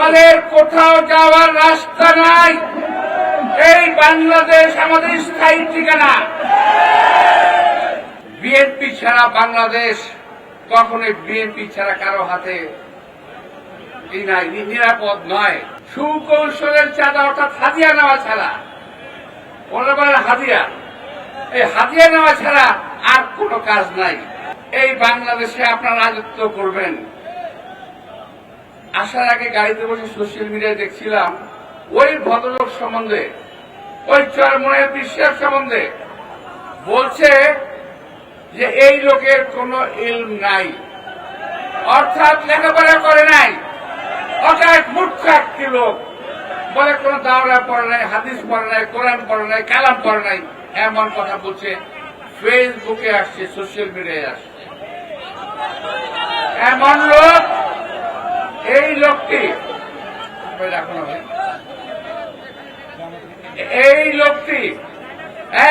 আমাদের কোথাও যাওয়ার রাস্তা নাই। এই বাংলাদেশ আমাদের স্থায়ী ঠিকানা। বিএনপি ছাড়া বাংলাদেশ কখনোই বিএনপি ছাড়া কারো হাতে নিরাপদ নয়। সুকৌশলের চাঁদা অর্থাৎ হাদিয়া নেওয়া ছাড়া, ওরা বলেন হাদিয়া, এই হাদিয়া নেওয়া ছাড়া আর কোনো কাজ নাই। এই বাংলাদেশে আপনারা রাজত্ব করবেন। আসার আগে গাড়িতে বসে সোশ্যাল মিডিয়ায় দেখছিলাম ওই ভদ্রলোক সম্বন্ধে, ওই চরমনের বিশ্বাস সম্বন্ধে বলছে যে এই লোকের কোনো ইলম নাই, অর্থাৎ লেখাপড়া করে নাই, অর্থাৎ মূর্খ একটি লোক। বলে কোন দাওরা পড়ে নাই, হাদিস পড়ে নাই, কোরআন পড়ে নাই, কালাম পড়ে নাই, এমন কথা বলছে। ফেসবুকে আসছে, সোশ্যাল মিডিয়ায় আসছে। এমন লোক, এই লোকটি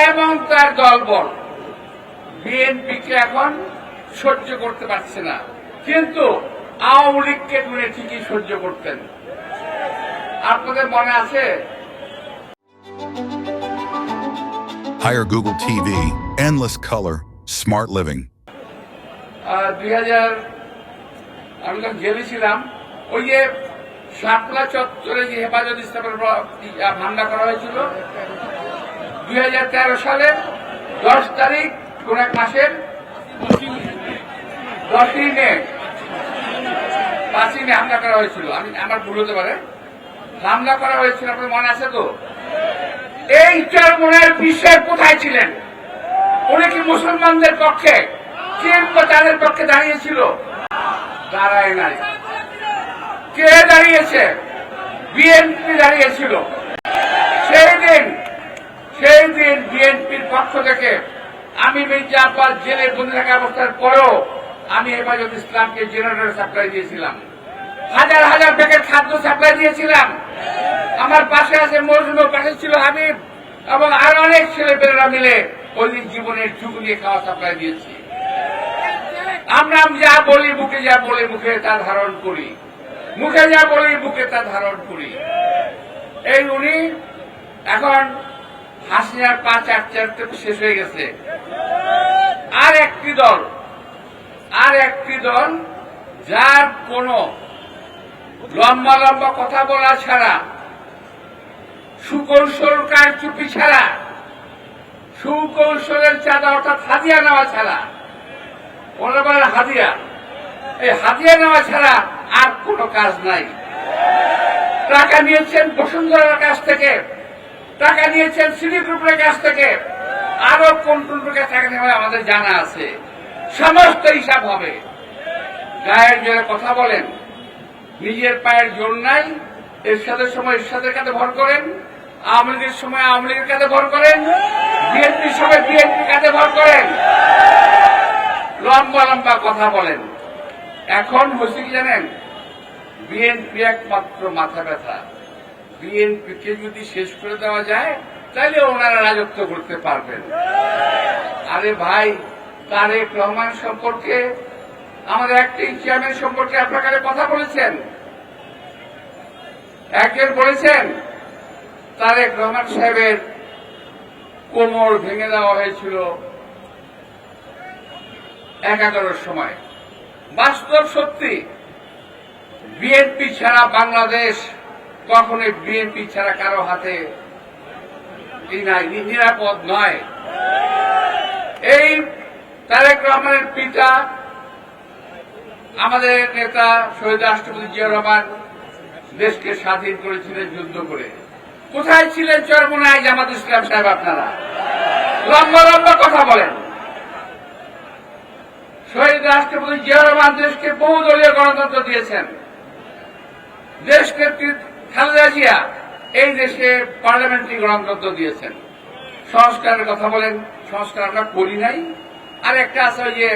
এবং তার দলবল বিএনপিকে এখন সহ্য করতে পারছে না, কিন্তু আওয়ামী লীগকে তুলে ঠিকই সহ্য করতেন। আপনাদের মনে আছে? Hire Google TV, endless color, smart living. 2000 আমি যখন জেলে ছিলাম, ওই যে শাপলা চত্বরে যে হেফাজত ইসলামের হামলা করা হয়েছিল 2013 সালের 10 তারিখ কোন এক মাসের 10ই মে, 5ই মে হামলা করা হয়েছিল। আমার ভুল হতে পারে, হামলা করা হয়েছিল। আপনার মনে আছে তো? এই চরমনের বিষয় কোথায় ছিলেন? উনি কি মুসলমানদের পক্ষে কিংবা তাদের পক্ষে দাঁড়িয়েছিল? দাঁড়ায় নাই। কে দাঁড়িয়েছে? বিএনপি দাঁড়িয়েছিল। সেই দিন বিএনপির পক্ষ থেকে আমি মির্জা আব্বাস জেলে বন্দি থাকা অবস্থার পরেও আমি হেফাজত ইসলামকে জেনারেটর সাপ্লাই দিয়েছিলাম, হাজার হাজার প্যাকেট খাদ্য সাপ্লাই দিয়েছিলাম। আমার পাশে আছে মজনু, পাশে ছিল হাবিব এবং আরো অনেক ছেলেপেলেরা মিলে ওই দিন জীবনের ঝুঁক নিয়ে খাওয়া সাপ্লাই দিয়েছি। আমরা যা বলি, বুকে যা বলি, মুখে তা ধারণ করি, মুখে যা বলি, বুকে তা ধারণ করি। এই উনি এখন হাসিনার 5 চারটে শেষ হয়ে গেছে। আর একটি দল যার কোন লম্বা লম্বা কথা বলা ছাড়া, সুকৌশল কারচুপি ছাড়া, সুকৌশলের চাঁদা অর্থাৎ হাদিয়া নেওয়া ছাড়া, ওরা বলেন হাদিয়া, এই হাদিয়া নেওয়া ছাড়া আর কোনো কাজ নাই। টাকা নিয়েছেন বসুন্ধরার কাছ থেকে, টাকা নিয়েছেন সিটি গ্রুপের কাছ থেকে, আরো কোন কোন প্রকার টাকা নেওয়া আমাদের জানা আছে। সমস্ত হিসাব হবে। গায়ের জোরে কথা বলেন, নিজের পায়ের জোর নাই। এরশাদের সময় এরশাদের কাছে ভর করেন, আওয়ামী লীগের সময় আওয়ামী লীগের কাছে ভর করেন, বিএনপির সময় বিএনপির কাছে ভর করেন, লম্বা লম্বা কথা বলেন। এখন হচ্ছে কি জানেন? বিএনপি একমাত্র মাথা ব্যথা। বিএনপিকে যদি শেষ করে দেওয়া যায় তাহলে ওনারা রাজত্ব করতে পারবেন। আরে ভাই, তারেক রহমান সম্পর্কে, আমাদের অ্যাক্টিং চেয়ারম্যান সম্পর্কে আপনারা কথা বলেছেন। একজন বলেছেন তারেক রহমান সাহেবের কোমর ভেঙে দেওয়া হয়েছিল 71-র সময়। বাস্তব সত্যি, বিএনপি ছাড়া বাংলাদেশ কখনোই বিএনপি ছাড়া কারো হাতে নিরাপদ নয়। এই তারেক রহমানের পিতা আমাদের নেতা শহীদ রাষ্ট্রপতি জিয়া রহমান দেশকে স্বাধীন করেছিলেন যুদ্ধ করে। কোথায় ছিলেন চরমোনাই জামাত ইসলাম সাহেব? আপনারা লম্বা লম্বা কথা বলেন। শহীদ রাষ্ট্রপতি জিয়া রহমান দেশকে বহুদলীয় গণতন্ত্র দিয়েছেন। দেশকে খালেদা জিয়া এই দেশে পার্লামেন্টারি গণতন্ত্র দিয়েছেন। সংস্কারের কথা বলেন, সংস্কার আমরা করি নাই। আর একটা আছে ওই যে